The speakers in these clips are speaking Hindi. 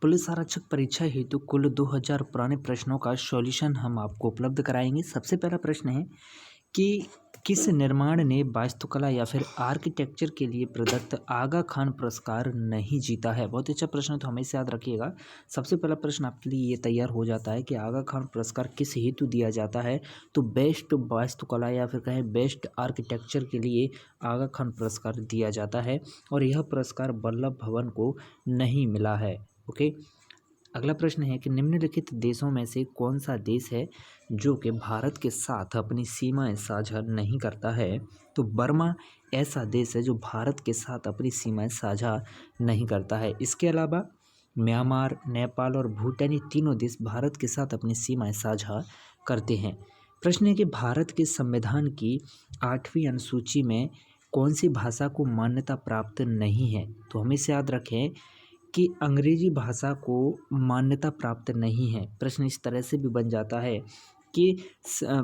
पुलिस आरक्षक परीक्षा हेतु कुल 2000 पुराने प्रश्नों का सॉल्यूशन हम आपको उपलब्ध कराएंगे। सबसे पहला प्रश्न है कि किस निर्माण ने वास्तुकला या फिर आर्किटेक्चर के लिए प्रदत्त आगा खान पुरस्कार नहीं जीता है। बहुत अच्छा प्रश्न है, तो हमेशा याद रखिएगा। सबसे पहला प्रश्न आपके लिए ये तैयार हो जाता है कि आगा खान पुरस्कार किस हेतु दिया जाता है। तो बेस्ट वास्तुकला या फिर कहें बेस्ट आर्किटेक्चर के लिए आगा खान पुरस्कार दिया जाता है और यह पुरस्कार वल्लभ भवन को नहीं मिला है। ओके, अगला प्रश्न है कि निम्नलिखित देशों में से कौन सा देश है जो कि भारत के साथ अपनी सीमाएं साझा नहीं करता है। तो बर्मा ऐसा देश है जो भारत के साथ अपनी सीमाएं साझा नहीं करता है। इसके अलावा म्यांमार, नेपाल और भूटान, ये तीनों देश भारत के साथ अपनी सीमाएं साझा करते हैं। प्रश्न है कि भारत के संविधान की 8वीं अनुसूची में कौन सी भाषा को मान्यता प्राप्त नहीं है। तो हमेशा याद रखें कि अंग्रेजी भाषा को मान्यता प्राप्त नहीं है। प्रश्न इस तरह से भी बन जाता है कि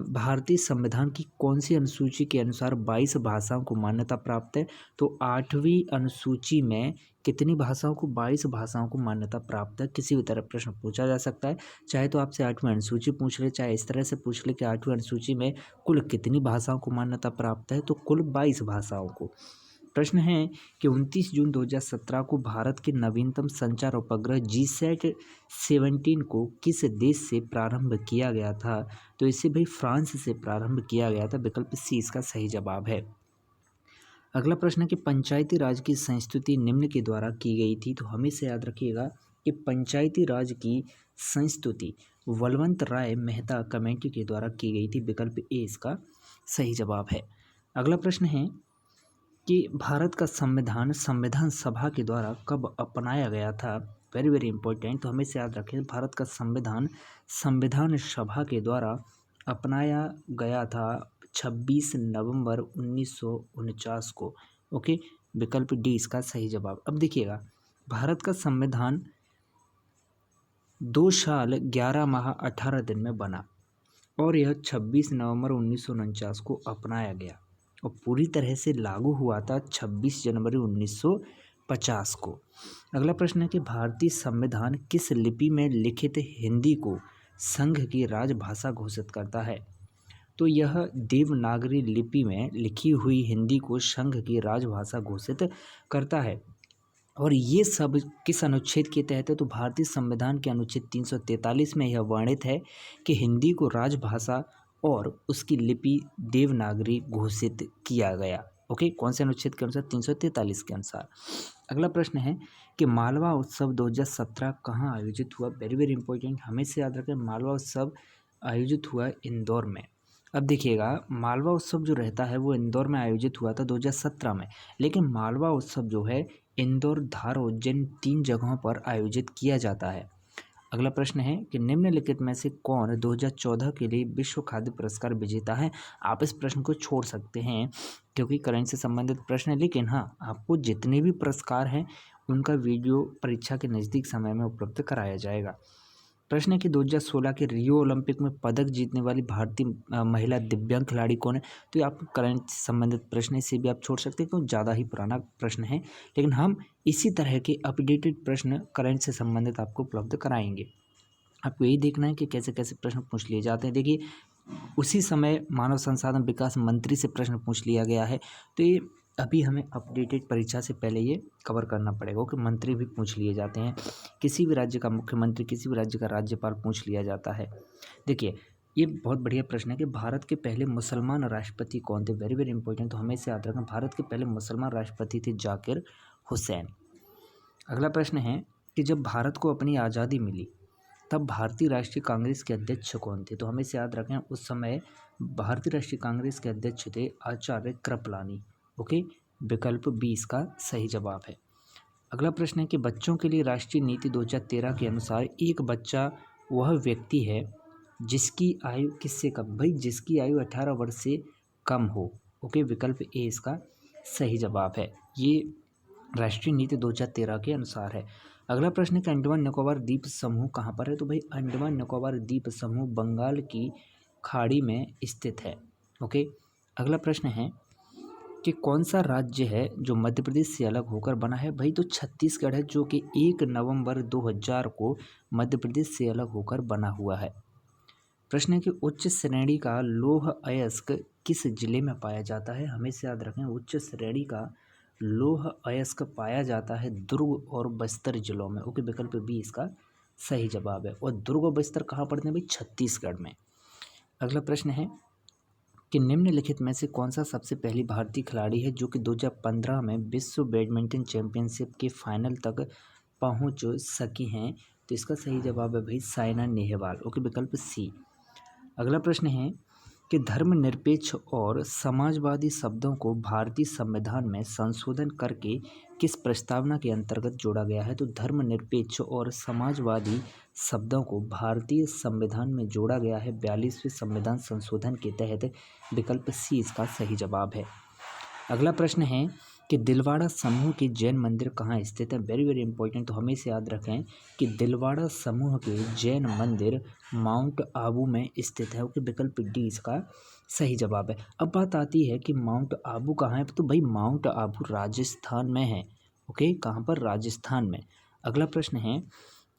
भारतीय संविधान की कौन सी अनुसूची के अनुसार 22 भाषाओं को मान्यता प्राप्त है। तो 8वीं अनुसूची में कितनी भाषाओं को, 22 भाषाओं को मान्यता प्राप्त है। किसी भी तरह प्रश्न पूछा जा सकता है, चाहे तो आपसे 8वीं अनुसूची पूछ ले, चाहे इस तरह से पूछ ले कि 8वीं अनुसूची में कुल कितनी भाषाओं को मान्यता प्राप्त है। तो कुल 22 भाषाओं को। प्रश्न है कि 29 जून 2017 को भारत के नवीनतम संचार उपग्रह GSAT-17 को किस देश से प्रारंभ किया गया था। तो इसे भाई फ्रांस से प्रारंभ किया गया था। विकल्प सी इसका सही जवाब है। अगला प्रश्न है कि पंचायती राज की संस्तुति निम्न के द्वारा की गई थी। तो हमेशा याद रखिएगा कि पंचायती राज की संस्तुति बलवंत राय मेहता कमेटी के द्वारा की गई थी। विकल्प ए इसका सही जवाब है। अगला प्रश्न है कि भारत का संविधान सभा के द्वारा कब अपनाया गया था। वेरी वेरी इंपॉर्टेंट, तो हमेशा याद रखें भारत का संविधान सभा के द्वारा अपनाया गया था 26 नवंबर 1949 को। ओके, विकल्प डी इसका सही जवाब। अब देखिएगा, भारत का संविधान 2 साल 11 माह 18 दिन में बना और यह 26 नवंबर 1949 को अपनाया गया और पूरी तरह से लागू हुआ था 26 जनवरी 1950 को। अगला प्रश्न है कि भारतीय संविधान किस लिपि में लिखित हिंदी को संघ की राजभाषा घोषित करता है। तो यह देवनागरी लिपि में लिखी हुई हिंदी को संघ की राजभाषा घोषित करता है। और ये सब किस अनुच्छेद के तहत है। तो भारतीय संविधान के अनुच्छेद 343 में यह वर्णित है कि हिंदी को राजभाषा और उसकी लिपि देवनागरी घोषित किया गया। ओके, कौन से अनुच्छेद के अनुसार, 343 के अनुसार। अगला प्रश्न है कि मालवा उत्सव 2017 कहाँ आयोजित हुआ। वेरी वेरी इंपॉर्टेंट, हमेशा याद रखें मालवा उत्सव आयोजित हुआ इंदौर में। अब देखिएगा, मालवा उत्सव जो रहता है वो इंदौर में आयोजित हुआ था 2017 में, लेकिन मालवा उत्सव जो है इंदौर, धार, उज्जैन 3 जगहों पर आयोजित किया जाता है। अगला प्रश्न है कि निम्नलिखित में से कौन 2014 के लिए विश्व खाद्य पुरस्कार विजेता है। आप इस प्रश्न को छोड़ सकते हैं क्योंकि करंट से संबंधित प्रश्न है, लेकिन हाँ, आपको जितने भी पुरस्कार हैं उनका वीडियो परीक्षा के नज़दीक समय में उपलब्ध कराया जाएगा। प्रश्न है कि 2016 के रियो ओलंपिक में पदक जीतने वाली भारतीय महिला दिव्यांग खिलाड़ी कौन है। तो ये आपको करंट से संबंधित प्रश्न है, इसे भी आप छोड़ सकते हैं क्योंकि ज़्यादा ही पुराना प्रश्न है, लेकिन हम इसी तरह के अपडेटेड प्रश्न करंट से संबंधित आपको उपलब्ध कराएंगे। आपको यही देखना है कि कैसे कैसे प्रश्न पूछ लिए जाते हैं। देखिए, उसी समय मानव संसाधन विकास मंत्री से प्रश्न पूछ लिया गया है, तो ये अभी हमें अपडेटेड परीक्षा से पहले ये कवर करना पड़ेगा कि मंत्री भी पूछ लिए जाते हैं। किसी भी राज्य का मुख्यमंत्री, किसी भी राज्य का राज्यपाल पूछ लिया जाता है। देखिए, ये बहुत बढ़िया प्रश्न है कि भारत के पहले मुसलमान राष्ट्रपति कौन थे। वेरी वेरी इंपॉर्टेंट, तो हमेशा याद रखना भारत के पहले मुसलमान राष्ट्रपति थे जाकिर हुसैन। अगला प्रश्न है कि जब भारत को अपनी आज़ादी मिली तब भारतीय राष्ट्रीय कांग्रेस के अध्यक्ष कौन थे। तो हमेशा याद रखें उस समय भारतीय राष्ट्रीय कांग्रेस के अध्यक्ष थे आचार्य कृपलानी। ओके, विकल्प बी इसका सही जवाब है। अगला प्रश्न है कि बच्चों के लिए राष्ट्रीय नीति 2013 के अनुसार एक बच्चा वह व्यक्ति है जिसकी आयु किससे कम, भाई जिसकी आयु 18 वर्ष से कम हो। ओके, विकल्प ए इसका सही जवाब है। ये राष्ट्रीय नीति 2013 के अनुसार है। अगला प्रश्न है कि अंडमान निकोबार द्वीप समूह कहाँ पर है। तो भाई अंडमान निकोबार द्वीप समूह बंगाल की खाड़ी में स्थित है। ओके, अगला प्रश्न है कि कौन सा राज्य है जो मध्य प्रदेश से अलग होकर बना है? भाई तो छत्तीसगढ़ है, जो कि 1 नवंबर 2000 को मध्य प्रदेश से अलग होकर बना हुआ है। प्रश्न है कि उच्च श्रेणी का लौह अयस्क किस जिले में पाया जाता है? हमेशा याद रखें, उच्च श्रेणी का लौह अयस्क पाया जाता है दुर्ग और बस्तर जिलों में। ओके, विकल्प बी इसका सही जवाब है। और दुर्ग और बस्तर कहाँ पड़ते हैं भाई? छत्तीसगढ़ में। अगला प्रश्न है कि निम्नलिखित में से कौन सा सबसे पहली भारतीय खिलाड़ी है जो कि 2015 में विश्व बैडमिंटन चैंपियनशिप के फाइनल तक पहुंच सकी हैं? तो इसका सही जवाब है भाई साइना नेहवाल। ओके, विकल्प सी। अगला प्रश्न है कि धर्मनिरपेक्ष और समाजवादी शब्दों को भारतीय संविधान में संशोधन करके किस प्रस्तावना के अंतर्गत जोड़ा गया है? तो धर्मनिरपेक्ष और समाजवादी शब्दों को भारतीय संविधान में जोड़ा गया है 42वें संविधान संशोधन के तहत। विकल्प सी इसका सही जवाब है। अगला प्रश्न है कि दिलवाड़ा समूह के जैन मंदिर कहाँ स्थित है? Very very important. तो हमेशा याद रखें कि दिलवाड़ा समूह के जैन मंदिर माउंट आबू में स्थित है। ओके, विकल्प डी इसका सही जवाब है। अब बात आती है कि माउंट आबू कहाँ है? तो भाई माउंट आबू राजस्थान में है। ओके, कहाँ पर? राजस्थान में। अगला प्रश्न है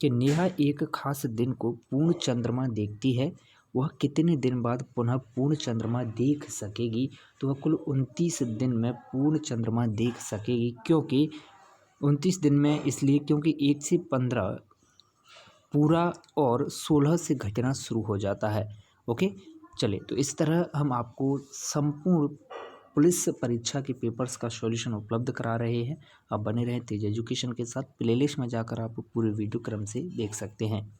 कि नेहा एक खास दिन को पूर्ण चंद्रमा देखती है, वह कितने दिन बाद पुनः पूर्ण चंद्रमा देख सकेगी? तो वह कुल 29 दिन में पूर्ण चंद्रमा देख सकेगी। क्योंकि 29 दिन में इसलिए क्योंकि 1 से 15 पूरा और 16 से घटना शुरू हो जाता है। ओके, चलिए, तो इस तरह हम आपको संपूर्ण पुलिस परीक्षा के पेपर्स का सॉल्यूशन उपलब्ध करा रहे हैं। आप बने रहें तेज एजुकेशन के साथ। प्लेलिस्ट में जाकर आप पूरे वीडियो क्रम से देख सकते हैं।